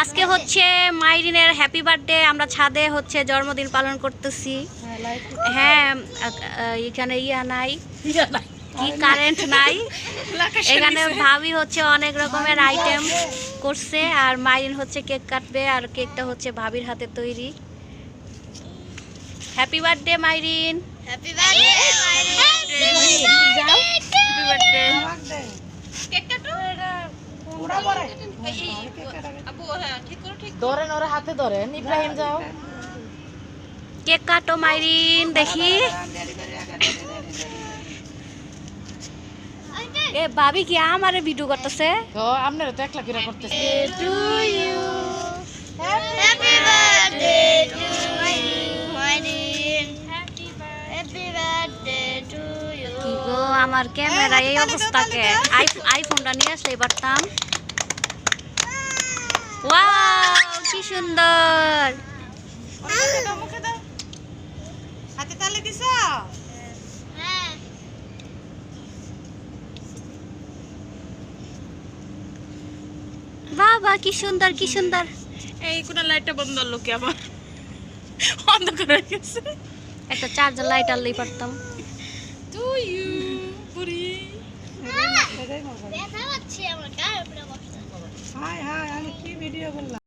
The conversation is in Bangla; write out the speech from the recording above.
আজকে হচ্ছে মাইরিনের হ্যাপি বার্থডে। আমরা ছাদে হচ্ছে জন্মদিন পালন করতেছি। হ্যাঁ, এখানে নাই, কি কারেন্ট নাই। এখানে ভাবি হচ্ছে অনেক রকমের আইটেম করছে, আর মাইরিন হচ্ছে কেক কাটবে, আর কেকটা হচ্ছে ভাবির হাতে তৈরি। Happy birthday Mairin. Happy birthday Mairin. Happy birthday. Cake কাটো। ওরা পরে আপু হ্যাঁ ঠিক করো, ঠিক ধরেন, ওরা হাতে ধরেন। ইব্রাহিম যাও, কেক কাটো মাইরিন, দেখি। এ ভাবি কি আমারে ভিডিও করতেছে? তো আপনারা তো একলা করে করতেছে। To you. Happy birthday to Mairin. Happy birthday to you. কি গো, আমার ক্যামেরা এই অবস্থাকে আইফোনটা নিয়ে আসলেই পারতাম। ওয়াও, কি সুন্দর। মুখে দাও, হাতে তালে দিছো। হ্যাঁ বাবা, কি সুন্দর, কি সুন্দর। এই কোন লাইটটা বন্ধ হলো কি আমার? অন্ধকার হয়ে গেছে। একটা চার্জার লাইট আনলেই পারতাম। টু ইউ পুরি। ব্যথা হচ্ছে আমার গায়ের উপরে বসতে। হাই হাই, আমি কি ভিডিও করলাম?